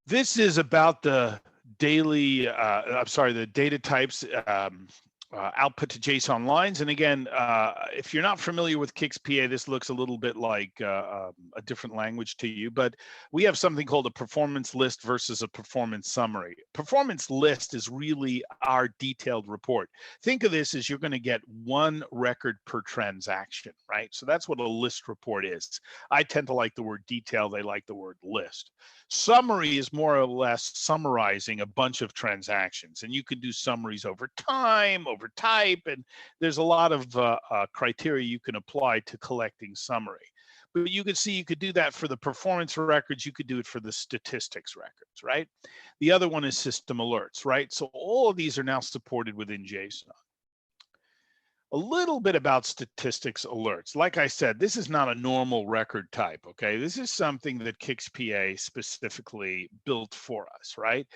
this is about the daily, the data types output to JSON lines. And again, if you're not familiar with CICS PA, this looks a little bit like a different language to you, but we have something called a performance list versus a performance summary. Performance list is really our detailed report. Think of this as you're going to get one record per transaction, right? So that's what a list report is. I tend to like the word detail. They like the word list. Summary is more or less summarizing a bunch of transactions, and you can do summaries over time, over type, and there's a lot of criteria you can apply to collecting summary. But you could see you could do that for the performance records, you could do it for the statistics records, right? The other one is system alerts, right? So all of these are now supported within JSON. A little bit about statistics alerts. Like I said, this is not a normal record type, okay? This is something that CICS PA specifically built for us, right?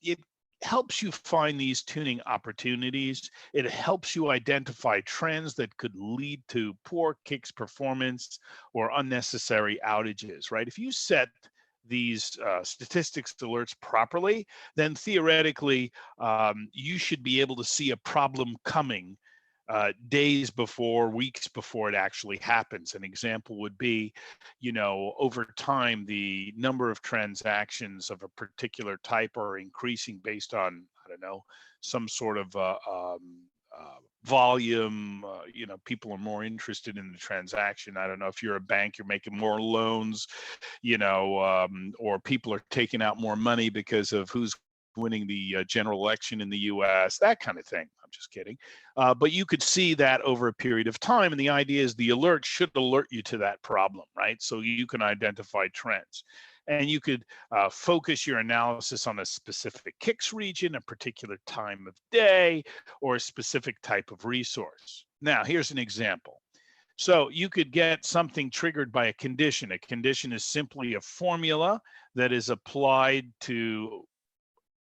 It helps you find these tuning opportunities. It helps you identify trends that could lead to poor CICS performance or unnecessary outages, right? If you set these statistics alerts properly, then theoretically, you should be able to see a problem coming days before, weeks before it actually happens. An example would be, over time, the number of transactions of a particular type are increasing based on, I don't know, some sort of volume. People are more interested in the transaction. I don't know if you're a bank, you're making more loans, or people are taking out more money because of who's winning the general election in the US, that kind of thing. I'm just kidding. But you could see that over a period of time. And the idea is the alert should alert you to that problem, right? So you can identify trends. And you could focus your analysis on a specific CICS region, a particular time of day, or a specific type of resource. Now, here's an example. So you could get something triggered by a condition. A condition is simply a formula that is applied to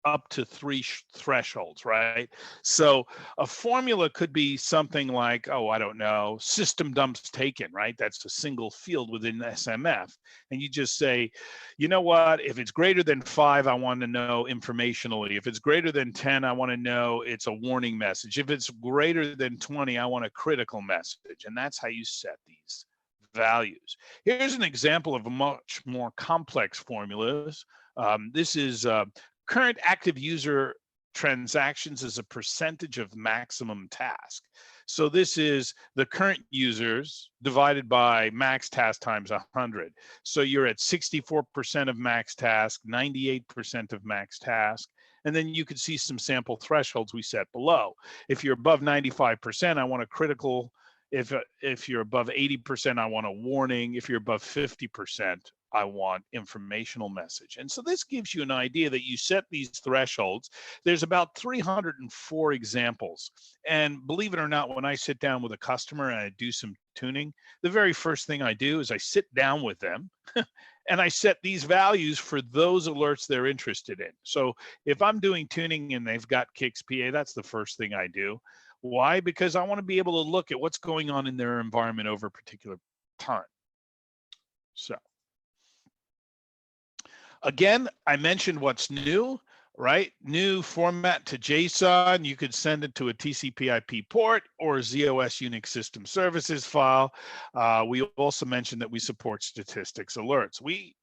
up to 3 thresholds, right? So a formula could be something like, I don't know, system dumps taken, right? That's a single field within SMF. And you just say, you know what, if it's greater than 5, I want to know informationally. If it's greater than 10, I want to know it's a warning message. If it's greater than 20, I want a critical message. And that's how you set these values. Here's an example of a much more complex formulas. This is current active user transactions as a percentage of maximum task. So this is the current users divided by max task times 100. So you're at 64% of max task, 98% of max task. And then you could see some sample thresholds we set below. If you're above 95%, I want a critical. If you're above 80%, I want a warning. If you're above 50%, I want informational message. And so this gives you an idea that you set these thresholds. There's about 304 examples. And believe it or not, when I sit down with a customer and I do some tuning, the very first thing I do is I sit down with them and I set these values for those alerts they're interested in. So if I'm doing tuning and they've got CICS PA, that's the first thing I do. Why? Because I want to be able to look at what's going on in their environment over a particular time. So again, I mentioned what's new, right? New format to JSON. You could send it to a TCP/IP port or a ZOS Unix system services file. We also mentioned that we support statistics alerts. We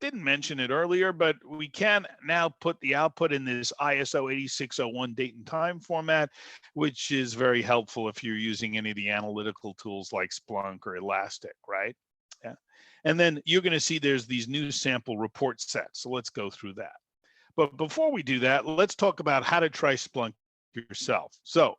didn't mention it earlier, but we can now put the output in this ISO 8601 date and time format, which is very helpful if you're using any of the analytical tools like Splunk or Elastic, right? Yeah. And then you're going to see there's these new sample report sets. So let's go through that. But before we do that, let's talk about how to try Splunk yourself. So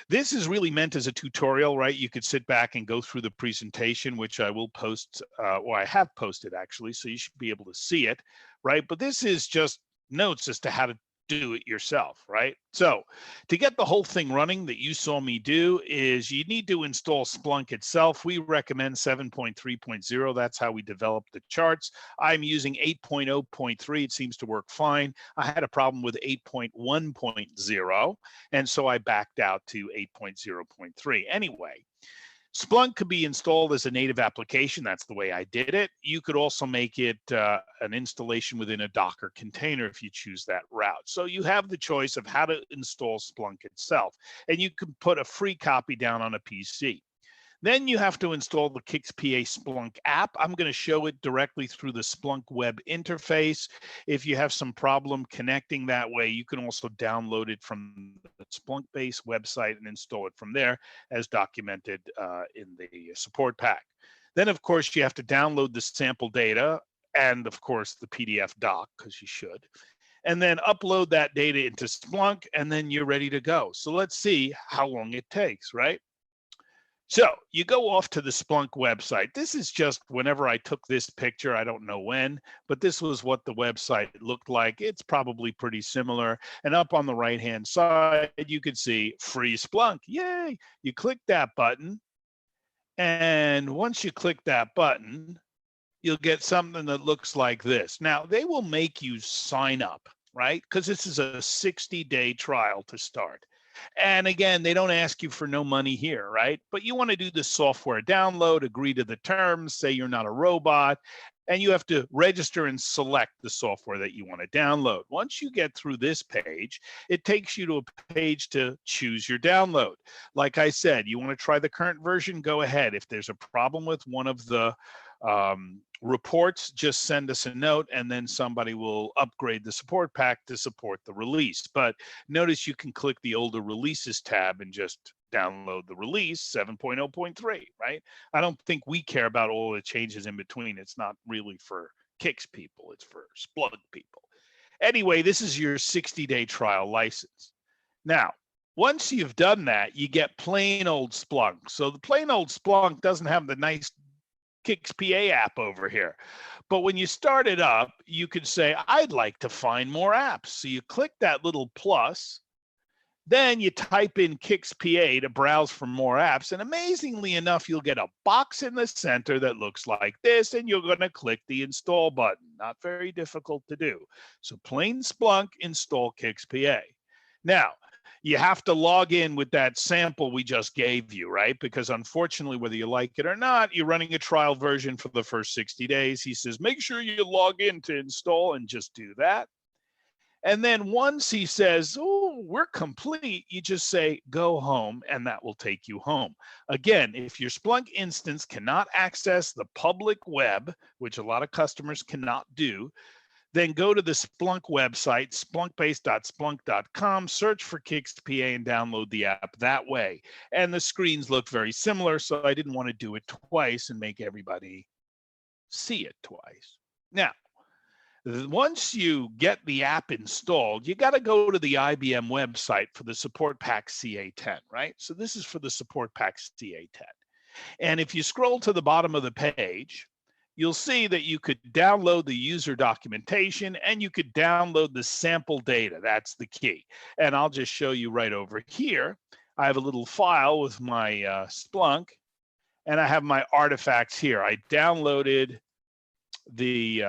this is really meant as a tutorial, right? You could sit back and go through the presentation, which I will post, or I have posted actually, so you should be able to see it, right? But this is just notes as to how to do it yourself, right? So to get the whole thing running that you saw me do is you need to install Splunk itself. We recommend 7.3.0. That's how we develop the charts. I'm using 8.0.3. It seems to work fine. I had a problem with 8.1.0, and so I backed out to 8.0.3. Anyway, Splunk could be installed as a native application. That's the way I did it. You could also make it an installation within a Docker container if you choose that route. So you have the choice of how to install Splunk itself, and you can put a free copy down on a PC. Then you have to install the CICS PA Splunk app. I'm going to show it directly through the Splunk web interface. If you have some problem connecting that way, you can also download it from the Splunk-based website and install it from there, as documented in the support pack. Then, of course, you have to download the sample data and, of course, the PDF doc, because you should. And then upload that data into Splunk, and then you're ready to go. So let's see how long it takes, right? So you go off to the Splunk website. This is just whenever I took this picture, I don't know when, but this was what the website looked like. It's probably pretty similar. And up on the right-hand side, you could see free Splunk. Yay! You click that button. And once you click that button, you'll get something that looks like this. Now, they will make you sign up, right? Because this is a 60-day trial to start. And again, they don't ask you for no money here, right? But you want to do the software download, agree to the terms, say you're not a robot, and you have to register and select the software that you want to download. Once you get through this page, it takes you to a page to choose your download. Like I said, you want to try the current version, go ahead. If there's a problem with one of the reports, just send us a note and then somebody will upgrade the support pack to support the release. But notice you can click the older releases tab and just download the release 7.0.3, right? I don't think we care about all the changes in between. It's not really for CICS people, it's for Splunk people. Anyway, this is your 60-day trial license. Now, once you've done that, you get plain old Splunk. So the plain old Splunk doesn't have the nice CICS PA app over here. But when you start it up, you could say, I'd like to find more apps. So you click that little plus, then you type in CICS PA to browse for more apps. And amazingly enough, you'll get a box in the center that looks like this, and you're going to click the install button. Not very difficult to do. So plain Splunk, install CICS PA. Now, you have to log in with that sample we just gave you, right? Because unfortunately, whether you like it or not, you're running a trial version for the first 60 days. He says, make sure you log in to install, and just do that. And then once he says, oh, we're complete, you just say, go home, and that will take you home. Again, if your Splunk instance cannot access the public web, which a lot of customers cannot do, then go to the Splunk website, splunkbase.splunk.com, search for CICS PA and download the app that way. And the screens look very similar, so I didn't want to do it twice and make everybody see it twice. Now, once you get the app installed, you got to go to the IBM website for the support pack CA10, right? So this is for the support pack CA10. And if you scroll to the bottom of the page, you'll see that you could download the user documentation and you could download the sample data. That's the key. And I'll just show you right over here. I have a little file with my Splunk, and I have my artifacts here. I downloaded the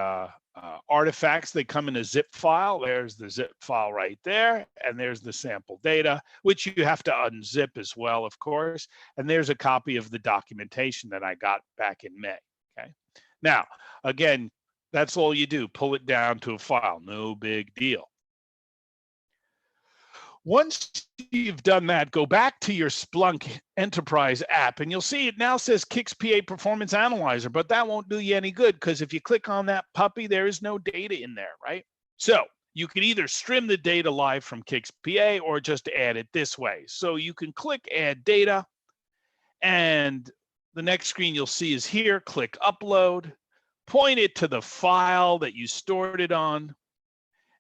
artifacts. They come in a zip file. There's the zip file right there, and there's the sample data, which you have to unzip as well, of course. And there's a copy of the documentation that I got back in May. Okay. Now, again, that's all you do. Pull it down to a file. No big deal. Once you've done that, go back to your Splunk Enterprise app, and you'll see it now says CICS PA Performance Analyzer, but that won't do you any good because if you click on that puppy, there is no data in there, right? So you can either stream the data live from CICS PA or just add it this way. So you can click Add Data, and the next screen you'll see is here. Click Upload, point it to the file that you stored it on,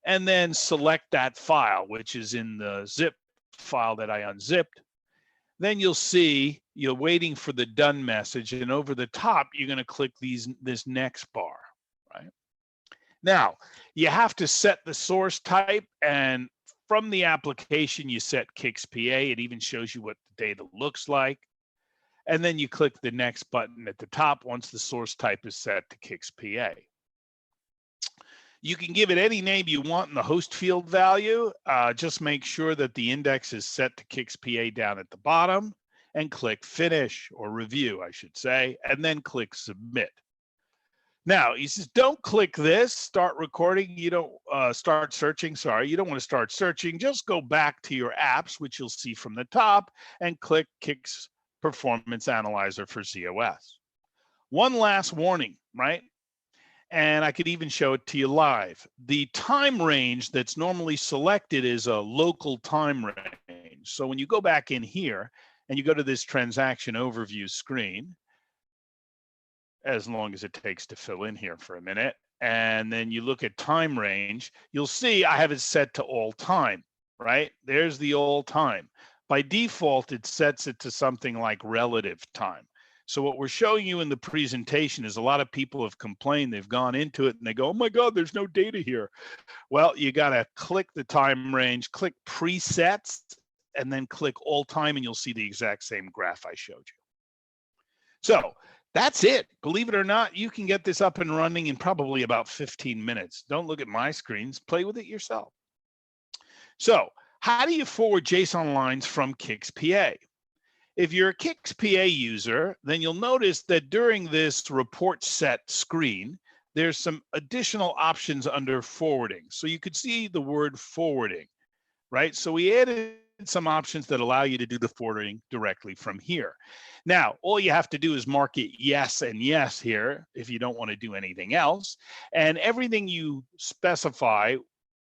and then select that file, which is in the zip file that I unzipped. Then you'll see you're waiting for the done message, and over the top, you're going to click this next bar, right? Now, you have to set the source type, and from the application, you set CICS PA. It even shows you what the data looks like. And then you click the next button at the top once the source type is set to CICS PA. You can give it any name you want in the host field value. Just make sure that the index is set to CICS PA down at the bottom and click Finish, or Review, I should say, and then click Submit. Now, he says, don't click this, start recording. You don't start searching, sorry. You don't want to start searching. Just go back to your apps, which you'll see from the top, and click CICS Performance Analyzer for COS. One last warning, right? And I could even show it to you live. The time range that's normally selected is a local time range. So when you go back in here and you go to this transaction overview screen, as long as it takes to fill in here for a minute, and then you look at time range, you'll see I have it set to all time, right? There's the all time. By default, it sets it to something like relative time. So what we're showing you in the presentation is a lot of people have complained. They've gone into it and they go, oh my God, there's no data here. Well, you got to click the time range, click presets, and then click all time, and you'll see the exact same graph I showed you. So that's it. Believe it or not, you can get this up and running in probably about 15 minutes. Don't look at my screens, play with it yourself. So how do you forward JSON lines from CICS PA? If you're a CICS PA user, then you'll notice that during this report set screen, there's some additional options under forwarding. So you could see the word forwarding, right? So we added some options that allow you to do the forwarding directly from here. Now, all you have to do is mark it yes and yes here if you don't want to do anything else. And everything you specify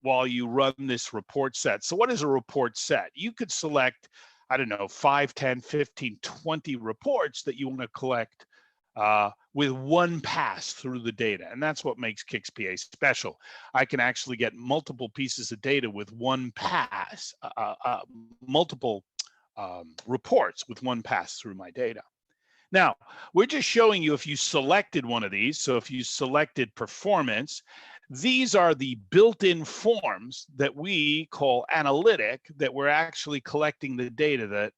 while you run this report set. So what is a report set? You could select, I don't know, 5, 10, 15, 20 reports that you want to collect with one pass through the data. And that's what makes CICS PA special. I can actually get multiple pieces of data with one pass, multiple reports with one pass through my data. Now, we're just showing you if you selected one of these. So if you selected performance, these are the built-in forms that we call analytic, that we're actually collecting the data that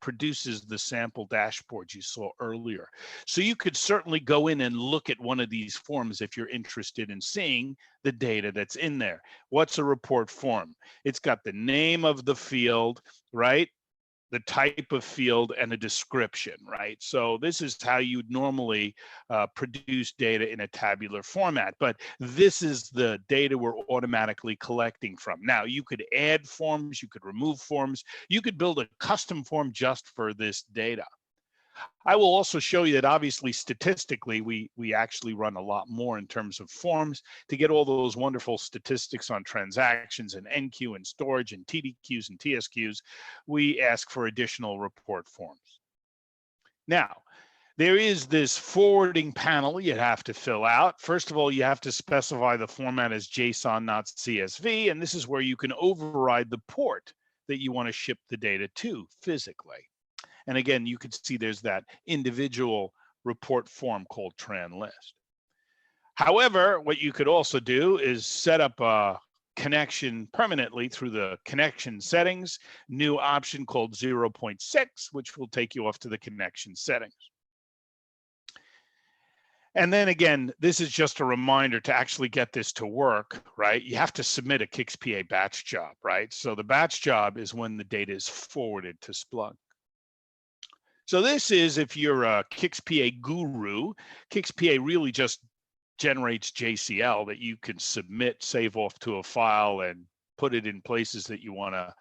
produces the sample dashboard you saw earlier. So you could certainly go in and look at one of these forms if you're interested in seeing the data that's in there. What's a report form? It's got the name of the field, right? The type of field and a description, right? So this is how you'd normally produce data in a tabular format, but this is the data we're automatically collecting from. Now, you could add forms, you could remove forms, you could build a custom form just for this data. I will also show you that obviously statistically, we actually run a lot more in terms of forms to get all those wonderful statistics on transactions and NQ and storage and TDQs and TSQs. We ask for additional report forms. Now, there is this forwarding panel you have to fill out. First of all, you have to specify the format as JSON, not CSV, and this is where you can override the port that you want to ship the data to physically. And again, you could see there's that individual report form called tran list. However, what you could also do is set up a connection permanently through the connection settings, new option called 0.6, which will take you off to the connection settings. And then again, this is just a reminder to actually get this to work, right? You have to submit a CICS PA batch job, right? So the batch job is when the data is forwarded to Splunk. So this is, if you're a CICS PA guru, CICS PA really just generates JCL that you can submit, save off to a file, and put it in places that you want to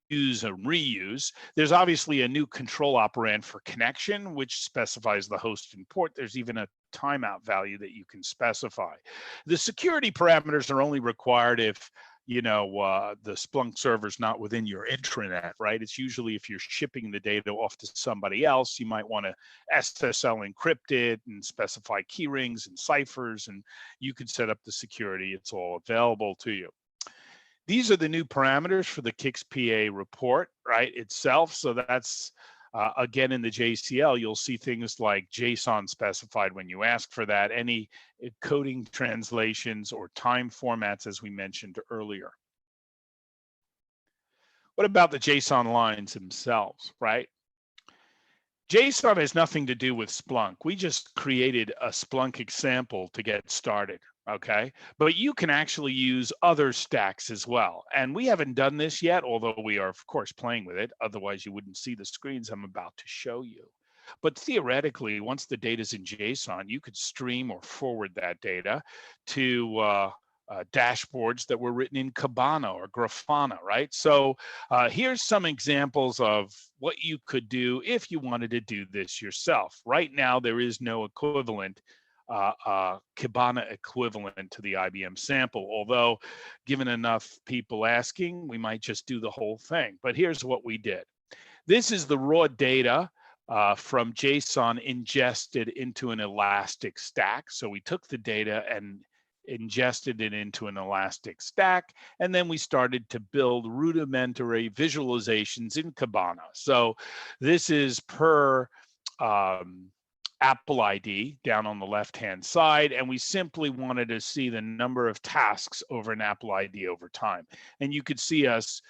use and reuse. There's obviously a new control operand for connection, which specifies the host and port. There's even a timeout value that you can specify. The security parameters are only required if the Splunk server's not within your intranet, right? It's usually if you're shipping the data off to somebody else, you might want to SSL encrypt it and specify key rings and ciphers, and you can set up the security. It's all available to you. These are the new parameters for the CICS PA report, right, itself. So that's, again, in the JCL, you'll see things like JSON specified when you ask for that, any coding translations or time formats, as we mentioned earlier. What about the JSON lines themselves, right? JSON has nothing to do with Splunk. We just created a Splunk example to get started. Okay, but you can actually use other stacks as well. And we haven't done this yet, although we are, of course, playing with it. Otherwise, you wouldn't see the screens I'm about to show you. But theoretically, once the data is in JSON, you could stream or forward that data to dashboards that were written in Kibana or Grafana, right? So here's some examples of what you could do if you wanted to do this yourself. Right now, there is no equivalent Kibana equivalent to the IBM sample, although given enough people asking, we might just do the whole thing. But here's what we did. This is the raw data from JSON ingested into an Elastic Stack. So we took the data and ingested it into an Elastic Stack, and then we started to build rudimentary visualizations in Kibana. So this is per Apple ID down on the left-hand side, and we simply wanted to see the number of tasks over an Apple ID over time. And you could see us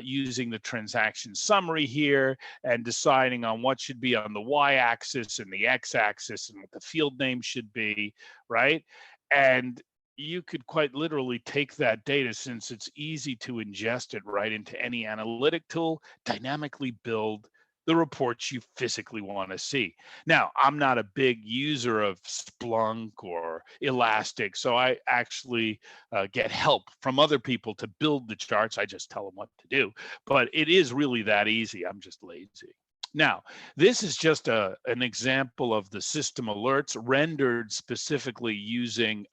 using the transaction summary here and deciding on what should be on the y-axis and the x-axis and what the field name should be, right? And you could quite literally take that data, since it's easy to ingest it right into any analytic tool, dynamically build the reports you physically want to see. Now, I'm not a big user of Splunk or Elastic, so I actually get help from other people to build the charts. I just tell them what to do, but it is really that easy. I'm just lazy. Now, this is just an example of the system alerts rendered specifically using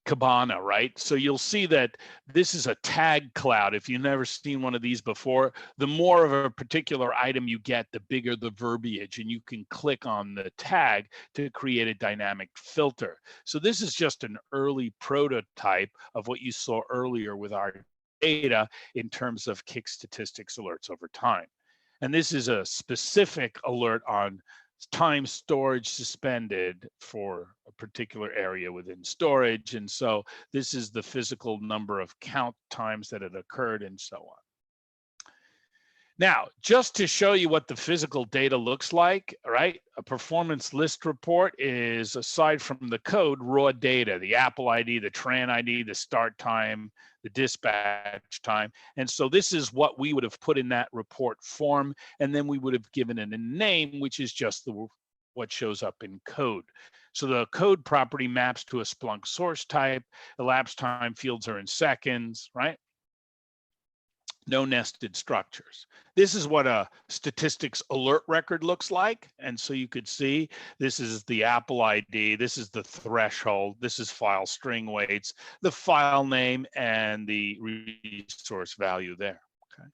Kibana, right? So you'll see that this is a tag cloud. If you've never seen one of these before, the more of a particular item you get, the bigger the verbiage, and you can click on the tag to create a dynamic filter. So this is just an early prototype of what you saw earlier with our data in terms of CICS statistics alerts over time. And this is a specific alert on time storage suspended for a particular area within storage. And so this is the physical number of count times that it occurred and so on. Now, just to show you what the physical data looks like, right? A performance list report is, aside from the code, raw data, the Apple ID, the TRAN ID, the start time, the dispatch time. And so this is what we would have put in that report form, and then we would have given it a name, which is just what shows up in code. So the code property maps to a Splunk source type. Elapsed time fields are in seconds, right? No nested structures. This is what a statistics alert record looks like. And so you could see this is the Apple ID, this is the threshold, this is file string weights, the file name, and the resource value there. Okay.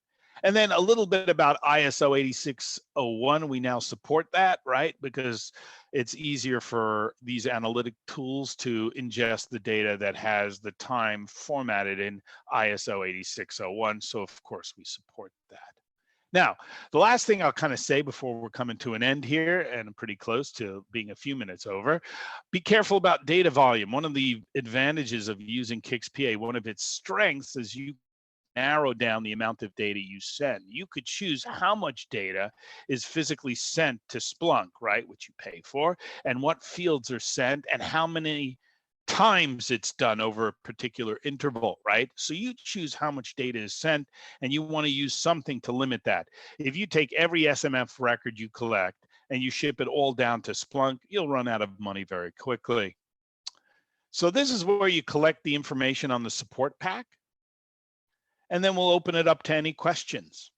And then a little bit about ISO 8601. We now support that, right? Because it's easier for these analytic tools to ingest the data that has the time formatted in ISO 8601. So of course we support that. Now, the last thing I'll kind of say before we're coming to an end here, and I'm pretty close to being a few minutes over, be careful about data volume. One of the advantages of using CICS PA, one of its strengths is you narrow down the amount of data you send. You could choose how much data is physically sent to Splunk, right, which you pay for, and what fields are sent and how many times it's done over a particular interval, right? So you choose how much data is sent, and you want to use something to limit that. If you take every SMF record you collect and you ship it all down to Splunk, you'll run out of money very quickly. So this is where you collect the information on the support pack, and then we'll open it up to any questions.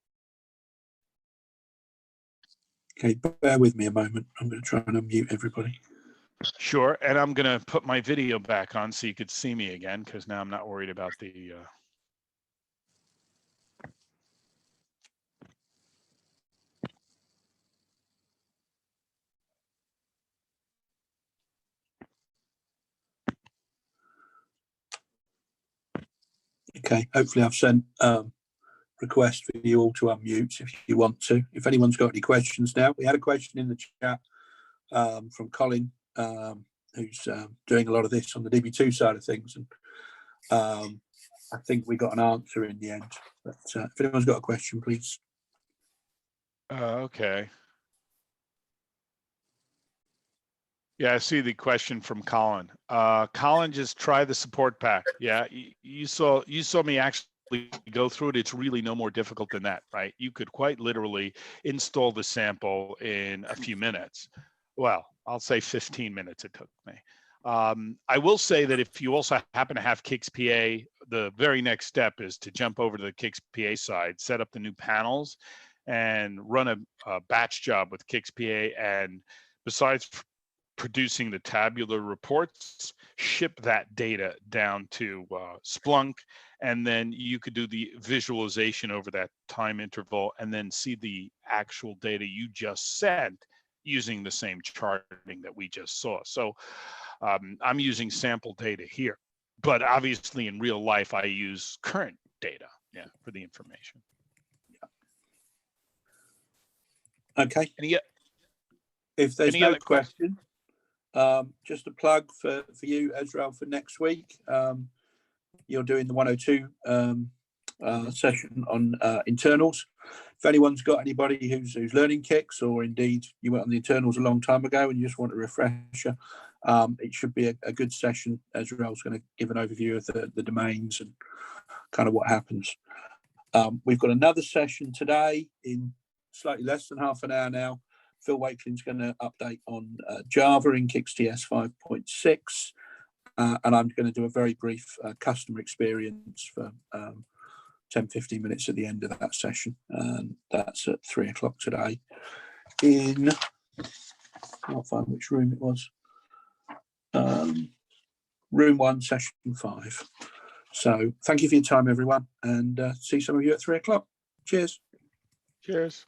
Okay, bear with me a moment. I'm going to try and unmute everybody. Sure, and I'm going to put my video back on so you could see me again, because now I'm not worried about the Okay, hopefully I've sent request for you all to unmute if you want to. If anyone's got any questions now, we had a question in the chat from Colin, who's doing a lot of this on the DB2 side of things, and I think we got an answer in the end. But if anyone's got a question, please. okay. Yeah, I see the question from Colin. Colin, just try the support pack. Yeah, you saw me actually go through it. It's really no more difficult than that, right? You could quite literally install the sample in a few minutes. Well, I'll say 15 minutes it took me. I will say that if you also happen to have CICS PA, the very next step is to jump over to the CICS PA side, set up the new panels, and run a batch job with CICS PA. And besides producing the tabular reports, ship that data down to Splunk, and then you could do the visualization over that time interval and then see the actual data you just sent using the same charting that we just saw. So I'm using sample data here, but obviously in real life, I use current data, yeah, for the information. Okay. If there's any no other question, just a plug for you, Ezra, for next week. You're doing the 102 session on internals. If anyone's got anybody who's learning CICS, or indeed you went on the internals a long time ago and you just want a refresher, it should be a good session. Ezra's going to give an overview of the domains and kind of what happens. We've got another session today in slightly less than half an hour now. Phil Wakeling's going to update on Java in CICS 5.6, and I'm going to do a very brief customer experience for 10-15 minutes at the end of that session, and that's at 3 o'clock today in, I can't find which room it was, room 1, session 5. So thank you for your time, everyone, and see some of you at 3 o'clock. Cheers. Cheers.